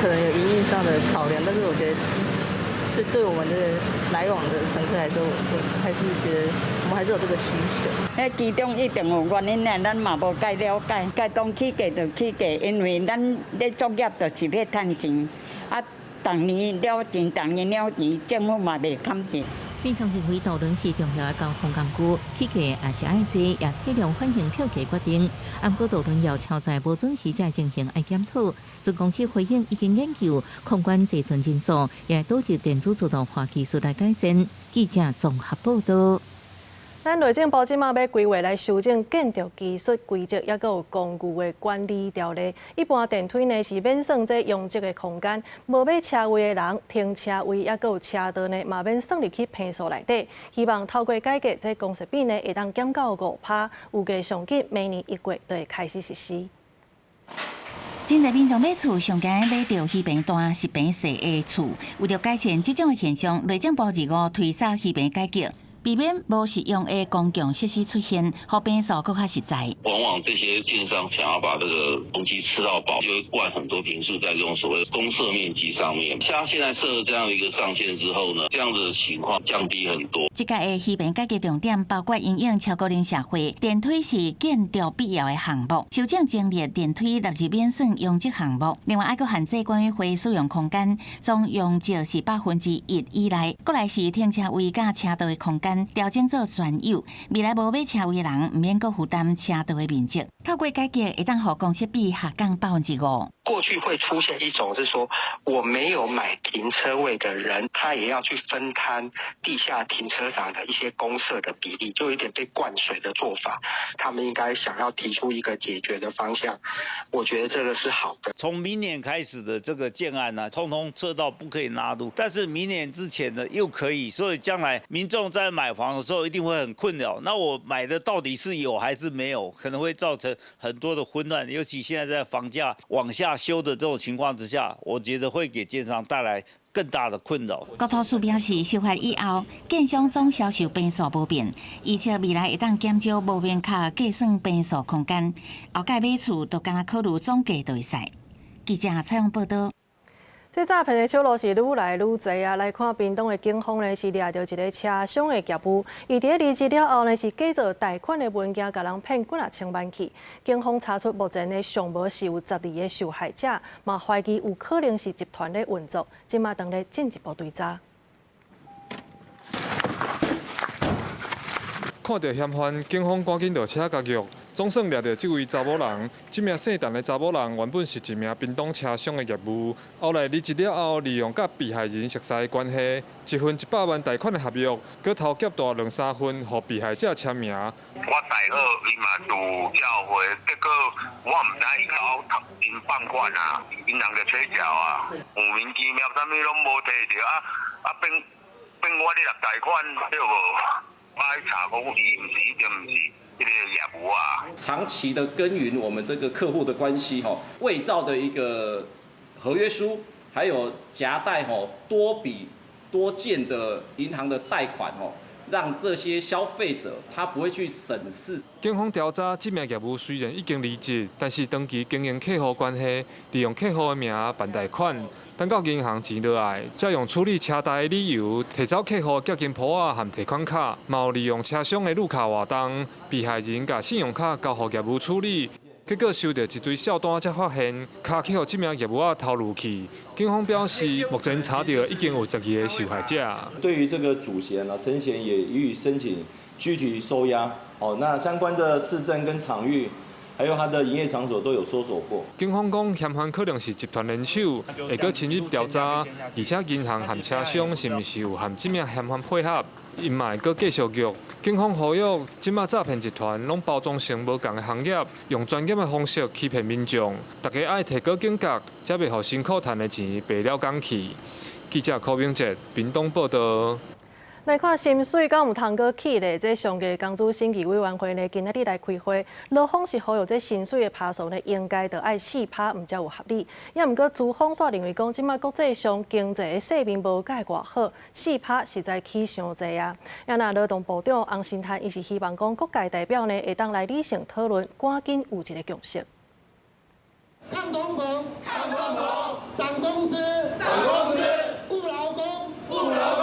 可能有营运上的考量，但是我觉得。对我们的来往的乘客来说，我还是觉得我们还是有这个需求。其中一定有原因咱嘛无解了解，该讲起价就起价，因为咱咧作业就是要赚钱，当年了钱，当年了钱，政府嘛袂砍钱。非常认为渡轮是重要的交通工具，起价也是爱坐，也体谅反映票价决定。不过渡轮要超载无准时才进行爱检讨。船公司回应已经研究空管载船人数，也导致电子自动化技术来改善。记者综合报道。咱内政部即马要规划来修正建筑技术规则，也有工具的管理条例。一般电梯呢是免算这拥挤的空间，无买车位的人停车位，也有车道呢嘛免算入去坪数内底。希望透过改革，这公设比呢会当减到5%，预计上紧明年1月就会开始实施。真侪民众买厝上惊买到鱼坪大、实坪小的厝，为了改善这种的现象，内政部2月推出鱼坪改革。避免无实用的公共设施出现，互坪数更较实在。往往这些建商想要把这个东西吃到饱，就会灌很多坪数在这种所谓公设面积上面。像现在设了这样的一个上限之后呢，这样的情况降低很多。这届的鱼坪改革重点包括因应超高龄社会，电梯是建筑必要的项目，修正前列电梯纳入免算拥挤项目。另外，还佫限制管委会使用空间，总用值是1%以内。过来是停车位甲车道的空间。调整做专有，未来无买车位的人唔免阁负担车道的面积。透过改革，会当互公设比下降5%。过去会出现一种是说，我没有买停车位的人，他也要去分摊地下停车场的一些公设的比例，就有点被灌水的做法。他们应该想要提出一个解决的方向，我觉得这个是好的。从明年开始的这个建案呢，通通车道不可以纳入，但是明年之前呢又可以，所以将来民众在买房的时候一定会很困扰。那我买的到底是有还是没有，可能会造成很多的混乱，尤其现在在房价往下修的这种情况之下，我觉得会给建商带来更大的困扰。国土署表示，修法以后，建商总销售坪数不变，而且未来会当减少无面卡计算坪数空间，后届买厝都敢考虑总价就会使。记者采访报道。这诈骗的手路是愈来愈侪啊！来看屏东的警方呢，是抓到一个车厢的业务，伊伫离职了后呢，是假造贷款的文件，甲人骗几啊千万去。警方查出目前呢，尚无是有12个受害者，嘛怀疑有可能是集团的运作，今嘛当咧进一步追查。看到嫌犯，警方赶紧就车加入，总算抓到这位查某人。这名姓陈的查某人原本是一名屏东车厢的业务，后来离职了后，利用甲被害人熟识的关系，一份100万贷款的合约，佮偷劫大2-3份，互被害者签名。我贷好，伊嘛就叫回，结果我唔知伊搞因放款啊，因人就催缴啊，莫名其妙，啥物拢无摕到变我咧拿贷款，对无？我去查讲，伊毋是一定毋是这个业务啊。长期的耕耘我们这个客户的关系伪造的一个合约书，还有夹带多笔多件的银行的贷款让这些消费者他不会去审视。警方调查，这名业务虽然已经离职，但是长期经营客户关系，利用客户的名办贷款，等到银行钱落来，再用处理车贷的理由提走客户结金簿啊和提款卡，嘛有利用车厢的入卡活动，被害人把信用卡交予业务处理。结果收到一堆小单，才发现卡去互这名业务啊偷入去。警方表示，目前查到已经有12个受害者。对于这个主嫌陈嫌也予以申请拘提收押。那相关的事证跟场域还有它的营业场所都有搜索过。警方讲，嫌犯可能是集团联手，会搁深入调查，而且银行和车商是毋是有和这名嫌犯配合，因嘛会搁继续约。警方呼吁，即马诈骗集团拢包装成无同的行业，用专业的方式欺骗民众，大家爱提高警觉，才袂互辛苦赚的钱白了工去。记者柯明哲，屏东报道。来看薪水敢有通过起咧？这上届工资审议委员会呢，今仔日来开会，劳方是呼吁这薪水的趴数呢，应该着爱4%，毋才有合理。也毋过资方煞认为讲，即马国际上经济的势面无介偌好，4%实在起伤济啊。也那劳动部长洪新汉，伊是希望讲各界代表呢，会当来理性讨论，赶紧有一个共识。抗通膨，抗通膨，涨工资，涨工资，顾劳工。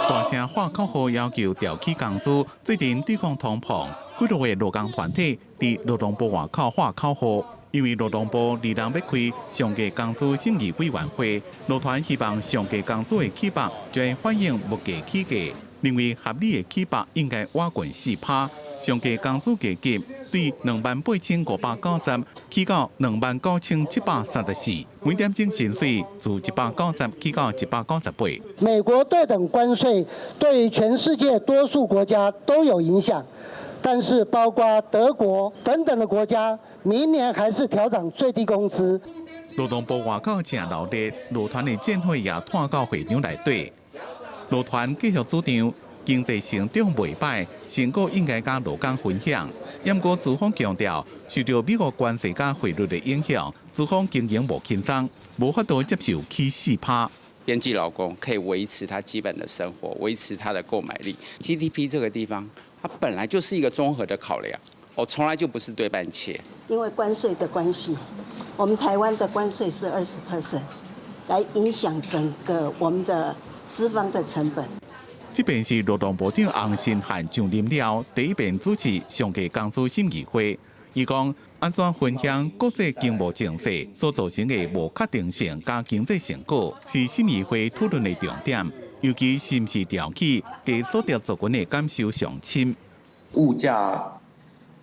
大声喊口号要求调起工资，最近对抗通膨，几多位劳工团体伫劳动部外口喊口号，因为劳动部2日要开上届工资审议委员会，劳团希望上届工资的起码就会反映物价起价，认为合理的起码应该挖近4%。上届工资价格对28590起到29734，每点钟薪水自190起到198。美国对等关税对全世界多数国家都有影响，但是包括德国等等的国家，明年还是调整最低工资。劳动部外口正热烈，劳团的建会也拖到会场内底。劳团继续主张。经济成长袂歹，成果应该甲劳工分享。不过资方强调，受到美国关税甲汇率的影响，资方经营无轻松，无法度接受起4%。边际劳工可以维持他基本的生活，维持他的购买力。GDP 这个地方，它本来就是一个综合的考量，从来就不是对半切。因为关税的关系，我们台湾的关税是20%，来影响整个我们的资方的成本。这边是劳动部长洪新汉上任了第一遍主持上届工资审议会。伊讲，安怎分享国际经贸政策所造成的无确定性加经济成果，是审议会讨论的重点。尤其是不是调起给所得族群的感受上深。物价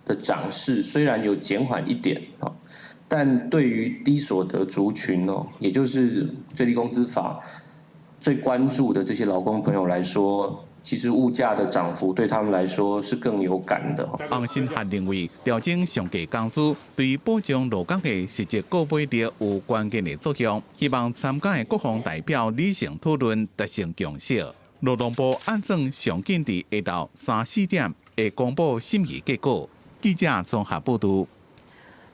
的涨势虽然有减缓一点但对于低所得族群也就是最低工资法最关注的这些劳工朋友来说，其实物价的涨幅对他们来说是更有感的。洪新汉认为，调整上届工资对于保障劳工的实际购买力有关键的作用。希望参加的各方代表理性讨论，达成共识。劳动部按算上紧伫下昼3、4点会公布审议结果。记者综合报道。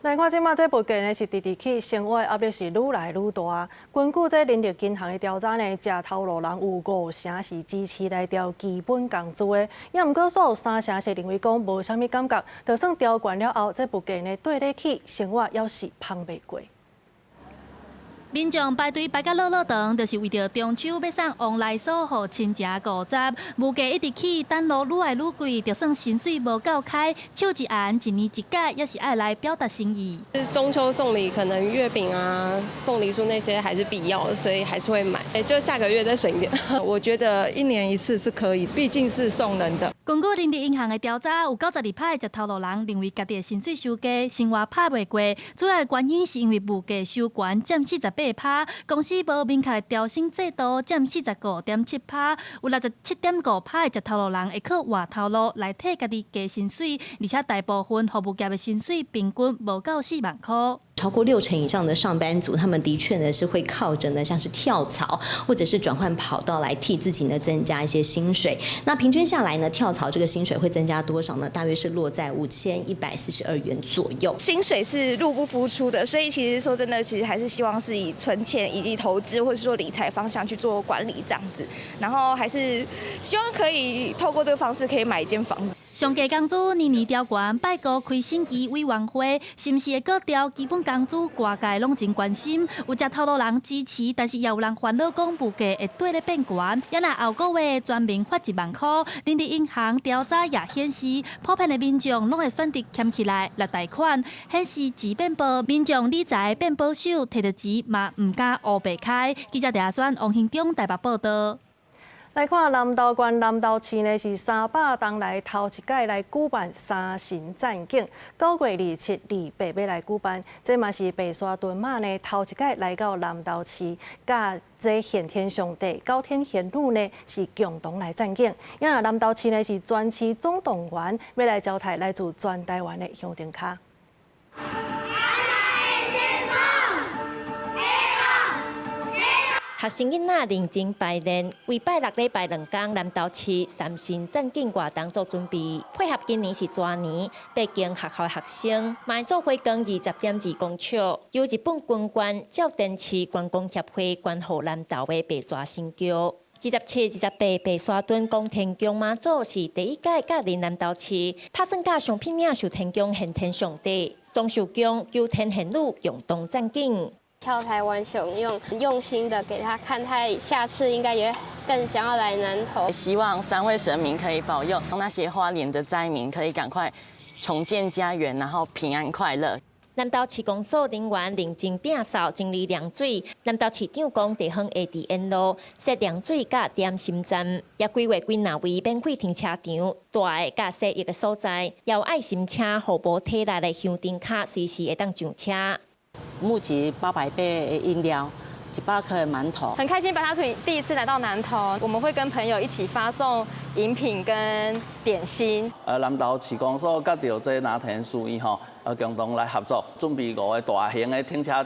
来看即马这物价呢是直起，生活压力是愈来愈大。根据这人力银行的调查呢，食头路人有50%是支持来调基本工资的，也毋过煞有3%是认为讲无啥物感觉，就算调悬了后，这物价呢对得起，生活也是捧袂过。民众排队排到落长，就是为着中秋要送往来所互亲戚过节。物价一直起，等路愈来愈贵，就算薪水无够开，手一按一年一改，也是爱来表达心意。中秋送礼，可能月饼啊、凤梨酥那些还是必要的，所以还是会买。就下个月再省一点。我觉得1年1次是可以，毕竟是送人的。根据人力银行的调查，有92%的食头路人认为家己的薪水收低，生活拍袂过。主要原因是因为物价收悬，占48%。公司无明确的调薪制度，占45.7%，有67.5%的食头路人会去外头路来替家己加薪水，而且大部分服务业的薪水平均无到4万块。超过60%以上的上班族，他们的确呢是会靠着呢像是跳槽或者是转换跑道来替自己呢增加一些薪水。那平均下来呢，跳槽这个薪水会增加多少呢？大约是落在5142元左右。薪水是入不敷出的，所以其实说真的，其实还是希望是以存钱以及投资或者是说理财方向去做管理这样子，然后还是希望可以透过这个方式可以买一间房子。上届工资年年调悬，拜五开审议委员会，是毋是会搁调基本工资？外界拢真关心，有食头路人支持，但是也有人烦恼讲物价会对咧变悬。也若后个月全民发1万块，人力银行调查也显示，普遍的民众拢会选择欠起来来贷款，显示钱变薄，民众理财变保守，摕到钱嘛唔敢乌白开。记者陈亚轩、王兴忠台北报道。来看南投县南投市呢是300年来头一届来举办三神战景，9月27、28要来举办，这嘛是白沙屯马呢头一届来到南投市，甲这先天上帝、高天玄女呢是共同来战景。因为南投市呢是全市总动员，要来招待来自全台湾的乡镇卡。学生囡仔认真排练，为拜6礼拜2天南投市三神战景活动做准备。配合今年是蛇年，北京学校的学生卖做花光20.2公尺，由日本军官照电池观光协会捐予南投的白蛇神桥。27、28白沙屯宫天宫妈祖是第一届驾临南投市，拍算甲上品领受天宫先天上帝、总寿宫、九天玄女共同战景。跳台湾熊用心的给他看，他下次应该也更想要来南投。希望3位神明可以保佑那些花莲的灾民可以赶快重建家园，然后平安快乐。南投市公所人员认真摒扫整理凉水，南投市长讲地方 ADN 路设凉水甲点心站，也规划几哪位免费停车场，大个甲细一个所在，要爱心车互无体力的乡镇卡随时会当上车。募集800杯的饮料，100颗的馒头。很开心，白沙屯第一次来到南投，我们会跟朋友一起发送饮品跟点心。南投市公所甲着这南田市医吼，共同来合作，准备5个大型的停车场，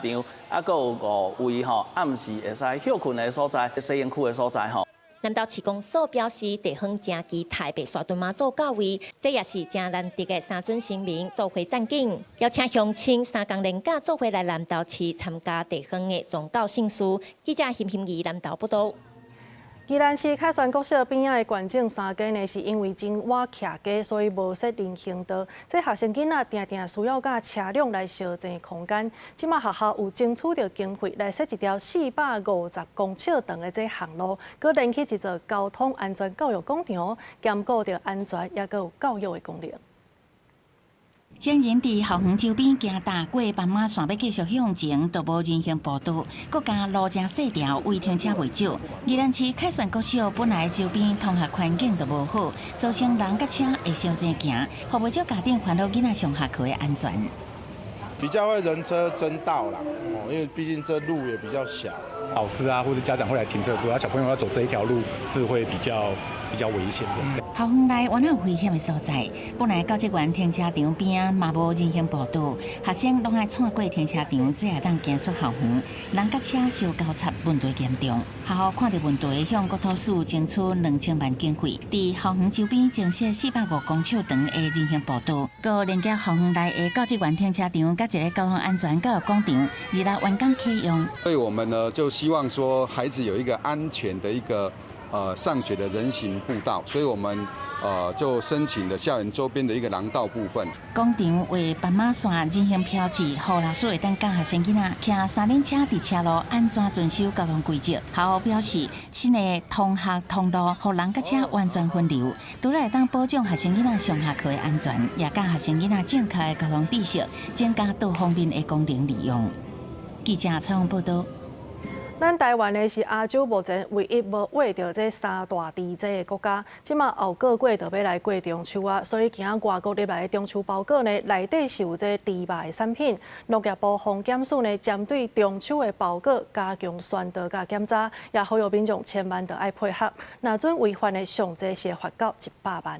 还佫有5位吼暗时会使休困的所在，西营区的所在吼。南投市公所表示，地方真期待白沙屯妈祖到位，这也是真难得的三尊神明做回战景，邀请乡亲3工连假做回来南投市参加地方的宗教盛事。记者欣怡南投报道。宜兰市凯旋国小边仔的观景3间呢，是因为真晚徛街，所以无设人行道。这学生囡仔定定需要甲车辆来相争空间。即马学校有争取到经费来设一条450公尺长的这航路，佮连起一座交通安全教育广场，兼顾着安全也佮有教育的功能。显然，伫校园周边行大过斑马线要继续向前，都无人行步道，各家路正细条，为停车为主。宜兰市凯旋国小本来周边通学环境都无好，造成人甲车会相争行，互袂少家长烦恼囡仔上下课的安全。比较会人车争道啦，因为毕竟这路也比较小。老师啊，或者家长会来停车说，小朋友要走这一条路是会比较危险的。校园内原有危险的所在，本来教职员停车场边啊嘛无人行步道，学生拢爱闯过停车场，才会当行出校园。人甲车相交叉，问题严重。学校看到问题，向国土署争取2000万经费，伫校园周边增设450公尺长的人行步道，佮连接校园内的教职员停车场，甲一个交通安全教育广场，2日完工启用。所以我们呢就希望说孩子有一个安全的一个上学的人行步道，所以我们就申请了校园周边的一个廊道部分。广场为斑马线人行标志，予老师会当教学生囡仔骑3轮车伫车路安全遵守交通规则。校校表示，新的通学通路，予人甲车完全分流，除了会当保障学生囡仔上下课的安全，也教学生囡仔正确的交通知识，增加多方面的功能利用。记者采访报道。咱台湾呢是亚洲目前唯一无画到这3大地质的国家，即马后个月就要来过中秋啊，所以今仔外国入来的中秋包裹呢，内底是有这猪肉的产品。农业部防检署呢，针对中秋的包裹加强宣导甲检查，也呼吁民众千万要爱配合，若准违反的上济是罚到100万。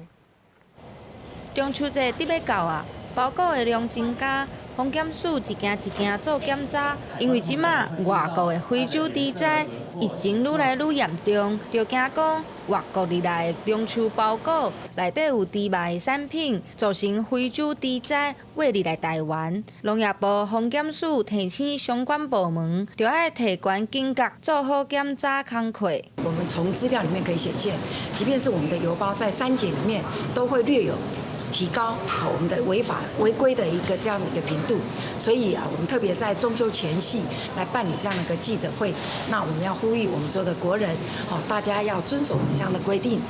中秋节得要到啊，包裹的量增加。防检署一件一件做检查，因为即马外国的非洲猪灾疫情愈来愈严重，就惊讲外国入来的中秋包裹内底有猪肉的产品，造成非洲猪灾拐入来台湾。农业部防检署提醒相关部门，就要提悬警觉，做好检查工作。我们从资料里面可以显现，即便是我们的邮包在3节里面都会略有提高我们的违规的一个这样的一个频度，所以我们特别在中秋前夕来办理这样的一个记者会。那我们要呼吁我们所有的国人，大家要遵守这样的规定。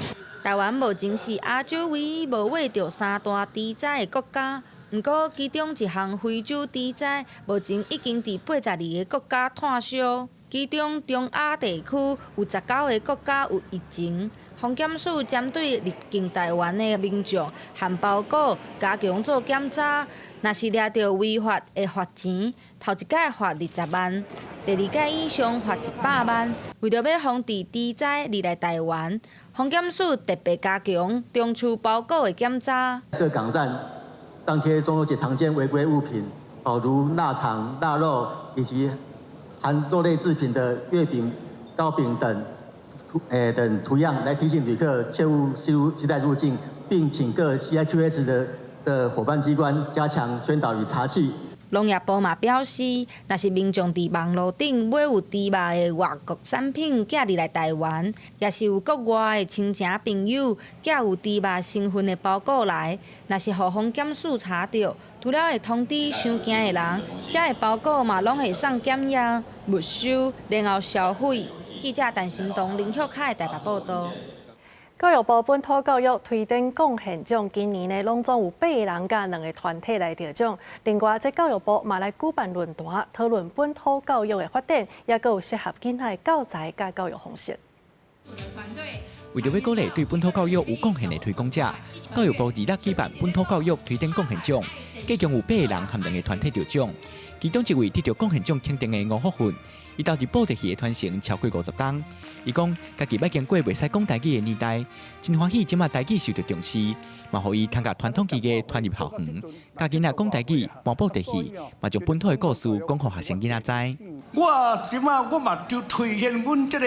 台湾目前是亚洲唯一无画到3大猪灾的国家，不过其中一项非洲猪灾目前已经伫82个国家摊销。其中中亚地区有19个国家有疫情。防检署针对入境台湾的民众和包裹加强做检查，若是抓到违法会罚钱，头一届罚20万，第二届以上罚100万。为着要防止猪仔入来台湾，防检署特别加强中出包裹的检查。各港站张贴中秋节常见违规物品，如腊肠、腊肉以及含肉类制品的月饼、糕饼等图样，来提醒旅客切勿携带入境，并请各 CIQS 的伙伴机关加强宣导与查缉。农业部嘛表示，若是民众伫网络顶买有猪肉的外国产品寄入来台湾，也是有国外的亲戚朋友寄有猪肉成分的包裹来，若是互防检署查到，除了会通知想惊的人，这个包裹嘛拢会送检验、没收，然后销毁。记者陈心东、林秀凯台北报道。教育部本土教育推展贡献奖今年呢，拢总有8个人甲2个团体来得奖。另外，这教育部嘛来举办论坛，讨论本土教育的发展，也佫有适合囡仔的教材甲教育方式。为着要鼓励对本土教育有贡献的推广者，教育部2日举办本土教育推展贡献奖，计共有8个人和2个团体得奖。其中一位得到贡献奖肯定的吴福训，伊到伫布袋戏的传承超过50年。伊讲，家己捌经过袂使讲台语的年代，真欢喜即马台语受到重视，嘛互伊通甲传统技艺传入校园，家囡仔讲台语、播布袋戏，嘛将本土的故事讲互学生囡仔知。我即马我嘛就推现阮即个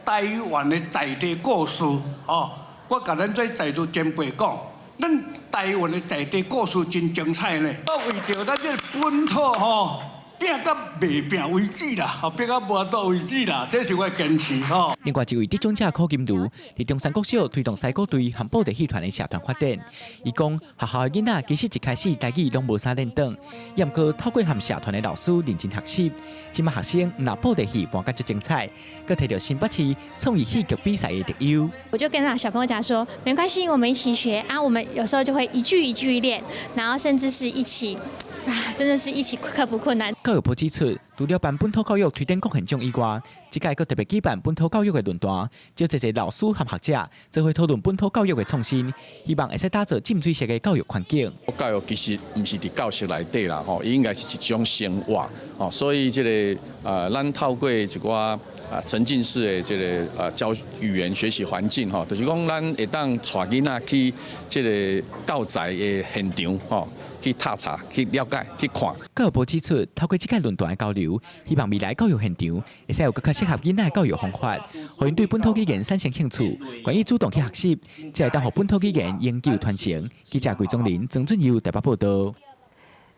台湾的在地故事，我甲咱这在座前辈讲。咱台湾的在地故事真精彩呢，为着咱这本土拼到袂拼为止啦，拼到无到为止啦，这是我坚持吼。另外一位得奖者柯金如，伫中山国小推动西鼓队和布袋戏团的社团发展。伊讲，学校的囡仔其实一开始台语拢无啥练懂，也毋过透过和社团的老师认真学习，即马学生拿布袋戏扮甲足精彩，佮摕到新北市创意戏剧比赛的得优。我就跟小朋友讲说，没关系，我们一起学啊。我们有时候就会一句一句练，然后甚至是一起。真的是一起克服困难。教育部指出，除了办本土教育推展贡献奖以外，这届佫特别举办本土教育的论坛，招一些老师和学者做伙讨论本土教育的创新，希望会使打造浸水式的教育环境。教育其实唔是伫教室内底啦，伊应该是一种生活，所以这个咱透过一寡沉浸式的这个教语言学习环境，就是讲咱会当带囡仔去这个教材的现场，去踏查、去了解、去看。教育部指出，透过这届论坛的交流，希望未来教育现场会使有更较适合囡仔的教育方法，互因对本土语言产生兴趣，愿意主动去学习，才会当互本土语言永久传承。记者桂宗林、曾俊佑台北报道。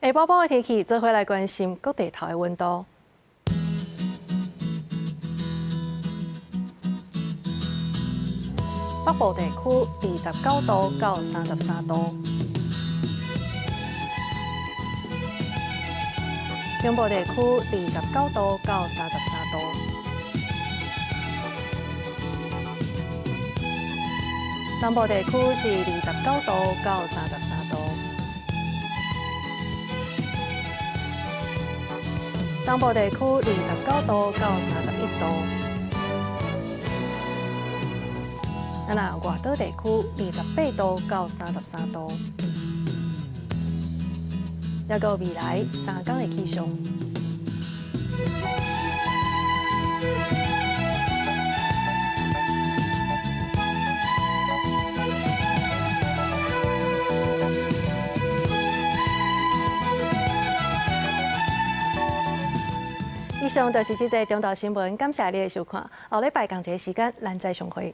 下晡晡的天气，做伙来关心各地头的温度。北部地区29度到33度，中部地区29度到33度，南部地区是29度到33度，东部地区29度到31度。外岛地区28度到33度，也有未来3天的气象。以上就是这则中岛新闻，感谢你的收看。后礼拜同一个时间，咱再相会。